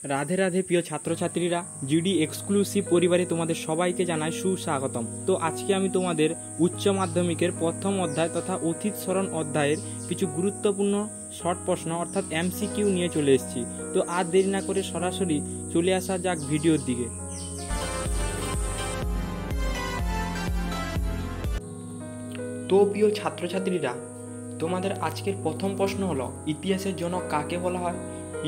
রাধে রাধে প্রিয় ছাত্রছাত্রীরা, GD exclusive পরিবারে তোমাদের সবাইকে জানাই সুস্বাগতম। তো আজকে আমি তোমাদের উচ্চ মাধ্যমিকের প্রথম অধ্যায় তথা অতীত স্মরণ অধ্যায়ের কিছু গুরুত্বপূর্ণ শর্ট প্রশ্ন অর্থাৎ এমসিকিউ নিয়ে চলে এসেছি। তো আর দেরি না করে সরাসরি চলে আসা যাক ভিডিওর দিকে। তো প্রিয় ছাত্রছাত্রীরা, তোমাদের আজকের প্রথম প্রশ্ন হলো, ইতিহাসের জনক কাকে বলা হয়?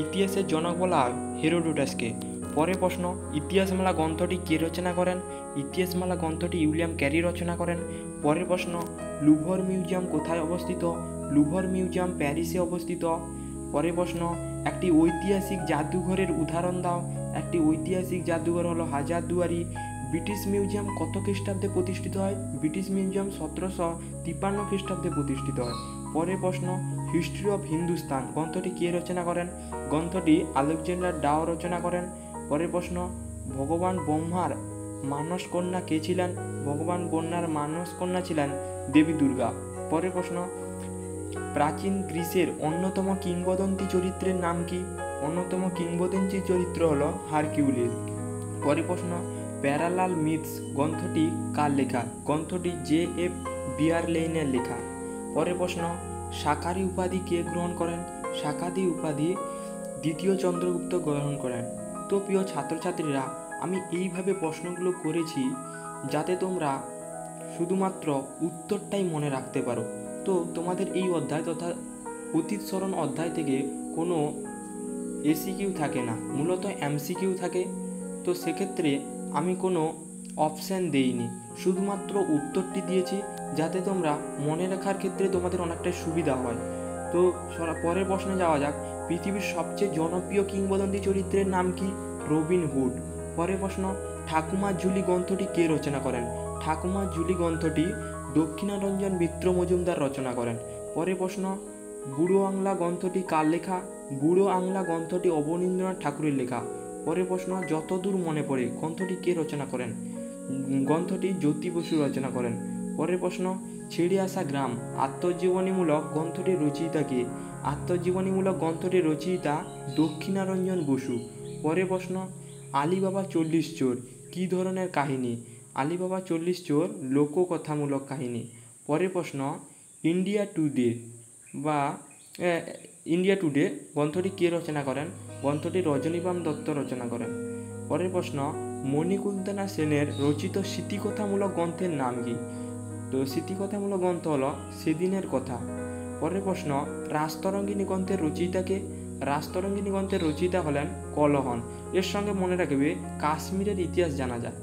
ইতিহাসের জনক বলা হয় হেরোডোটাসকে। পরের প্রশ্ন, ইতিহাসমালা গ্রন্থটি কে রচনা করেন? ইতিহাসমালা গ্রন্থটি উইলিয়াম ক্যারি রচনা করেন। পরের প্রশ্ন, লুভর মিউজিয়াম কোথায় অবস্থিত? লুভর মিউজিয়াম প্যারিসে অবস্থিত। পরের প্রশ্ন, একটি ঐতিহাসিক জাদুঘরের উদাহরণ দাও। একটি ঐতিহাসিক জাদুঘর হলো হাজারদুয়ারি। ব্রিটিশ মিউজিয়াম কত খ্রিস্টাব্দে প্রতিষ্ঠিত হয়? ব্রিটিশ মিউজিয়াম 1753 খ্রিস্টাব্দে প্রতিষ্ঠিত হয়। পরের প্রশ্ন, হিস্ট্রি অফ হিন্দুস্তান গ্রন্থটি কে রচনা করেন? গ্রন্থটি আলেকজান্ডার ডাও রচনা করেন। পরের প্রশ্ন, ভগবান ব্রহ্মার মানস কন্যা কে ছিলেন? ভগবান ব্রহ্মার মানস কন্যা ছিলেন দেবী দুর্গা। পরের প্রশ্ন, প্রাচীন গ্রিসের অন্যতম কিংবদন্তি চরিত্রের নাম কি? অন্যতম কিংবদন্তি চরিত্র হলো হারকিউলিস। পরের প্রশ্ন, প্যারালাল মিথস গ্রন্থটি কার লেখা? গ্রন্থটি J.F. বিয়ারলেইনের লেখা। পরের প্রশ্ন, শাকারি উপাধি কে গ্রহণ করেন? শাকারি উপাধি দ্বিতীয় চন্দ্রগুপ্ত গ্রহণ করেন। তো প্রিয় ছাত্রছাত্রীরা, আমি এইভাবে প্রশ্নগুলো করেছি যাতে তোমরা শুধুমাত্র উত্তরটাই মনে রাখতে পারো। তো তোমাদের এই অধ্যায় তথা অতীত স্মরণ অধ্যায় থেকে কোনো এসিকিউ থাকে না, মূলত এমসিকিউ থাকে। তো সেক্ষেত্রে আমি কোনো অপশান দেইনি, শুধুমাত্র উত্তরটি দিয়েছি যাতে তোমরা মনে রাখার ক্ষেত্রে তোমাদের অনেকটাই সুবিধা হয়। তো পরের প্রশ্নে যাওয়া যাক। পৃথিবীর সবচেয়ে জনপ্রিয় কিংবদন্তি চরিত্রের নাম কি? Robin Hood. পরের প্রশ্ন, ঠাকুমার ঝুলি গ্রন্থটি কে রচনা করেন? ঠাকুমার ঝুলি গ্রন্থটি দক্ষিণারঞ্জন মিত্র মজুমদার রচনা করেন। পরের প্রশ্ন, বুড়ো আংলা গ্রন্থটি কার লেখা? বুড়ো আংলা গ্রন্থটি অবনীন্দ্রনাথ ঠাকুরের লেখা। পরের প্রশ্ন, যতদূর মনে পড়ে গ্রন্থটি কে রচনা করেন? গ্রন্থটি জ্যোতি বসু রচনা করেন। পরের প্রশ্ন, ছেড়ে আসা গ্রাম আত্মজীবনীমূলক গ্রন্থটির রচয়িতা কে? আত্মজীবনীমূলক গ্রন্থটির রচয়িতা দক্ষিণারঞ্জন বসু। পরের প্রশ্ন, আলিবাবা 40 চোর কী ধরনের কাহিনী? আলিবাবা 40 চোর লোককথামূলক কাহিনী। পরের প্রশ্ন, ইন্ডিয়া টুডে গ্রন্থটি কে রচনা করেন? গ্রন্থটি রজনীকান্ত দত্ত রচনা করেন। পরের প্রশ্ন, মণিকুন্তলা সেনের রচিত স্মৃতিকথামূলক গ্রন্থের নাম কি? তো স্মৃতিকথামূলক গ্রন্থ হলো সেদিনের কথা। পরের প্রশ্ন, রাজতরঙ্গিনী গ্রন্থের রচয়িতাকে? রাজতরঙ্গিনী গ্রন্থের রচয়িতা হলেন কলহন। এর সঙ্গে মনে রাখবে কাশ্মীরের ইতিহাস জানা যায়।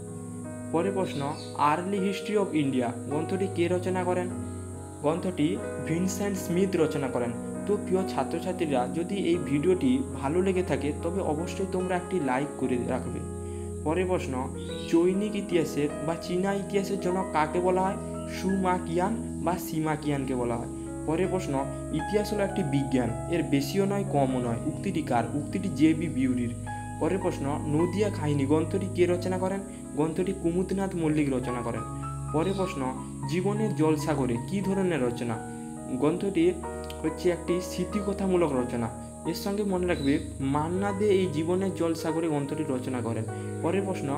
পরের প্রশ্ন, আর্লি হিস্ট্রি অফ ইন্ডিয়া গ্রন্থটি কে রচনা করেন? গ্রন্থটি ভিনসেন্ট স্মিথ রচনা করেন। তো প্রিয় ছাত্রছাত্রীরা, যদি এই ভিডিওটি ভালো লেগে থাকে তবে অবশ্যই তোমরা একটি লাইক করে রাখবে। পরের প্রশ্ন, চৈনিক ইতিহাসের বা চীনা ইতিহাসের জনক কাকে বলা হয়? সুমাকিয়ান বা সিমাকিয়ানকে বলা হয়। পরের প্রশ্ন, ইতিহাস হলো একটি বিজ্ঞান, এর বেশিও নয় কমও নয়। উক্তিটি কার? উক্তিটি J.B. বিউরির। পরের প্রশ্ন, নদিয়া কাহিনী গ্রন্থটি কে রচনা করেন? গ্রন্থটি কুমুদনাথ মল্লিক রচনা করেন। পরের প্রশ্ন, জীবনের জলসাগরে কী ধরনের রচনা? গ্রন্থটি হচ্ছে একটি স্মৃতিকথামূলক রচনা। এর সঙ্গে মনে রাখবে মান্না দে এই জীবনের জলসাগরে গ্রন্থটি রচনা করেন। পরের প্রশ্ন,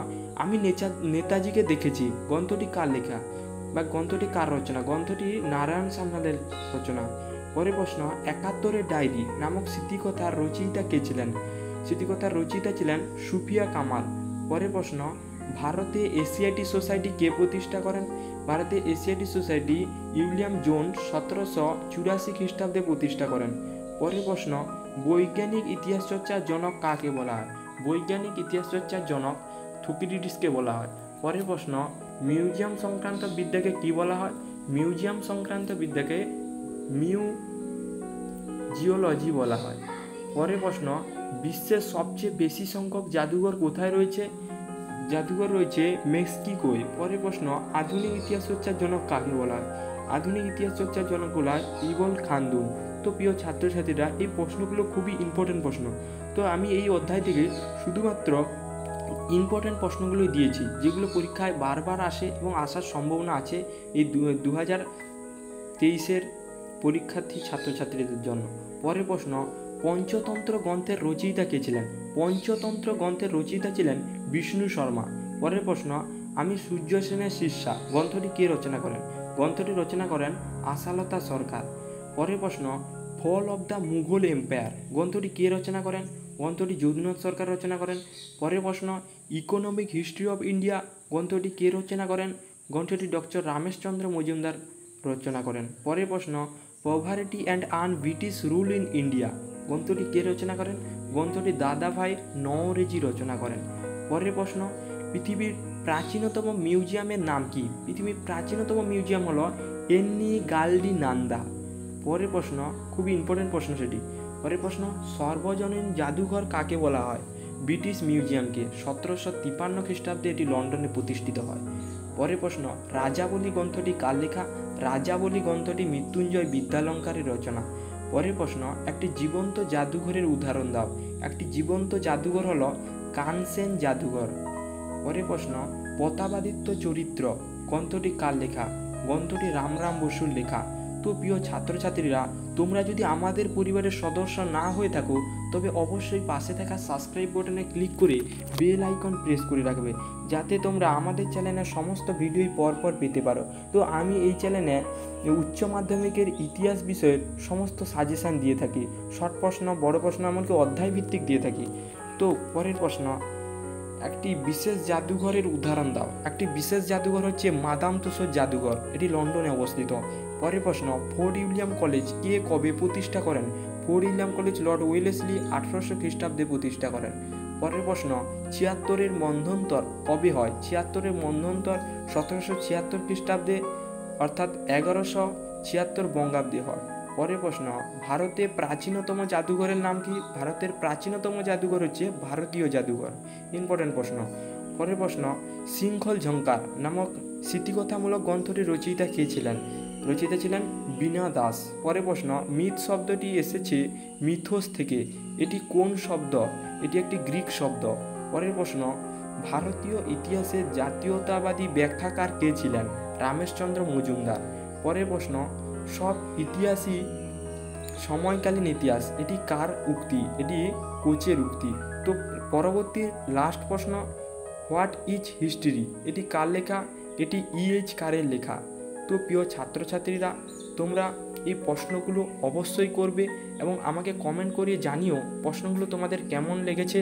আমি নেতাজিকে দেখেছি গ্রন্থটি কার লেখা বা গ্রন্থটি কার রচনা? গ্রন্থটি নারায়ণ সান্যালের রচনা। পরের প্রশ্ন, 71-এর ডায়েরি নামক স্মৃতিকথার রচয়িতা কে ছিলেন? স্মৃতিকথার রচয়িতা ছিলেন সুফিয়া কামাল। পরের প্রশ্ন, ভারতে এশিয়াটিক সোসাইটি কে প্রতিষ্ঠা করেন? ভারতে এশিয়াটিক সোসাইটি উইলিয়াম জোন্স 1784 খ্রিস্টাব্দে প্রতিষ্ঠা করেন। পরের প্রশ্ন, বৈজ্ঞানিক ইতিহাস চর্চার জনক কাকে বলা হয়? বৈজ্ঞানিক ইতিহাস চর্চার জনক থুকিডিডিসকে বলা হয়। পরের প্রশ্ন, মিউজিয়াম সংক্রান্ত বিদ্যাকে কি বলা হয়? মিউজিয়াম সংক্রান্ত বিদ্যাকে মিউজিওলজি বলা হয়। পরের প্রশ্ন, বিশ্বের সবচেয়ে বেশি সংখ্যক জাদুঘর কোথায় রয়েছে? জাদুঘর রয়েছে মেক্সিকোয়। পরের প্রশ্ন, আধুনিক ইতিহাস চর্চার জনক কাকে বলা হয়? আধুনিক ইতিহাস চর্চার জনক বলা হয় ইবন খালদুন। তো প্রিয় ছাত্রছাত্রীরা, এই প্রশ্নগুলো খুবই ইম্পর্টেন্ট প্রশ্ন। তো আমি এই অধ্যায় থেকে শুধুমাত্র ইম্পর্টেন্ট প্রশ্নগুলোই দিয়েছি, যেগুলো পরীক্ষায় বারবার আসে এবং আসার সম্ভাবনা আছে এই 2023-এর পরীক্ষার্থী ছাত্রছাত্রীদের জন্য। পরের প্রশ্ন, পঞ্চতন্ত্র গ্রন্থের রচয়িতা কে ছিলেন? পঞ্চতন্ত্র গ্রন্থের রচয়িতা ছিলেন বিষ্ণু শর্মা। পরের প্রশ্ন, আমি সূর্য সেনের শিষ্যা গ্রন্থটি কে রচনা করেন? গ্রন্থটি রচনা করেন আশালতা সরকার। পরের প্রশ্ন, fall of the Mughal empire গ্রন্থটি কে রচনা করেন? গ্রন্থটি যদুনাথ সরকার রচনা করেন। পরের প্রশ্ন, ইকোনমিক হিস্ট্রি অফ ইন্ডিয়া গ্রন্থটি কে রচনা করেন? গ্রন্থটি ডক্টর রমেশচন্দ্র মজুমদার রচনা করেন। পরের প্রশ্ন, poverty and An British rule in India গ্রন্থটি কে রচনা করেন? গ্রন্থটি দাদাভাই নওরেজি রচনা করেন। পরের প্রশ্ন, পৃথিবীর প্রাচীনতম মিউজিয়ামের নাম কি? পৃথিবীর প্রাচীনতম মিউজিয়াম হলো এন্নি গাল্ডি নান্দা। পরের প্রশ্ন, খুবই ইম্পর্টেন্ট প্রশ্ন সেটি। পরের প্রশ্ন, সর্বজনীন জাদুঘর কাকে বলা হয়? ব্রিটিশ মিউজিয়ামকে। 1753 খ্রিস্টাব্দে এটি লন্ডনে প্রতিষ্ঠিত হয়। পরের প্রশ্ন, রাজাবলী গ্রন্থটি কার লেখা? রাজাবলী গ্রন্থটি মৃত্যুঞ্জয় বিদ্যালঙ্কারের রচনা। পরের প্রশ্ন, একটি জীবন্ত জাদুঘরের উদাহরণ দাও। একটি জীবন্ত জাদুঘর হলো কানসেন জাদুঘর। পরের প্রশ্ন, প্রতাপাদিত্য চরিত্র গ্রন্থটি কার লেখা? গ্রন্থটি রামরাম বসুর লেখা। তো প্রিয় ছাত্রছাত্রীরা, তোমরা যদি আমাদের পরিবারের সদস্য না হয়ে থাকো তবে অবশ্যই পাশে থাকা সাবস্ক্রাইব বাটনে ক্লিক করে বেল আইকন প্রেস করে রাখবে, যাতে তোমরা আমাদের চ্যানেলের সমস্ত ভিডিওই পরপর পেতে পারো। তো আমি এই চ্যানেলে উচ্চ মাধ্যমিকের ইতিহাস বিষয়ের সমস্ত সাজেশান দিয়ে থাকি, শর্ট প্রশ্ন, বড় প্রশ্ন, এমনকি অধ্যায় ভিত্তিক দিয়ে থাকি। তো পরের প্রশ্ন, একটি বিশেষ জাদুঘরের উদাহরণ দাও। একটি বিশেষ জাদুঘর হচ্ছে মাদাম তুসোর জাদুঘর, এটি লন্ডনে অবস্থিত। পরের প্রশ্ন, ফোর্ট উইলিয়াম কলেজ কে কবে প্রতিষ্ঠা করেন? Fort William college Lord Wellesley 1800 খ্রিস্টাব্দে প্রতিষ্ঠা করেন। পরের প্রশ্ন, 76-এর মন্বন্তর কবে হয়? 76-এর মন্বন্তর 1776 খ্রিস্টাব্দে অর্থাৎ 1176 বঙ্গাব্দে হয়। পরের প্রশ্ন, ভারতে প্রাচীনতম জাদুঘরের নাম কি? ভারতের প্রাচীনতম জাদুঘর হচ্ছে ভারতীয় জাদুঘর। ইম্পর্টেন্ট প্রশ্ন। পরের প্রশ্ন, শৃঙ্খল ঝঙ্কার নামক স্মৃতিকথামূলক গ্রন্থটির রচয়িতা কে ছিলেন? রচয়িতা ছিলেন বীণা দাস। পরের প্রশ্ন, মিথ শব্দটি এসেছে মিথোস থেকে, এটি কোন শব্দ? এটি একটি গ্রিক শব্দ। পরের প্রশ্ন, ভারতীয় ইতিহাসের জাতীয়তাবাদী ব্যাখ্যাকার কে ছিলেন? রমেশচন্দ্র মজুমদার। পরের প্রশ্ন, সব ইতিহাসই সময়কালীন ইতিহাস, এটি কার উক্তি? এটি কোচের উক্তি। তো পরবর্তী লাস্ট প্রশ্ন, হোয়াট ইজ হিস্ট্রি এটি কার লেখা? এটি ইএইচ কারের লেখা। তো প্রিয় ছাত্রছাত্রীরা, তোমরা এই প্রশ্নগুলো অবশ্যই করবে এবং আমাকে কমেন্ট করে জানিও প্রশ্নগুলো তোমাদের কেমন লেগেছে।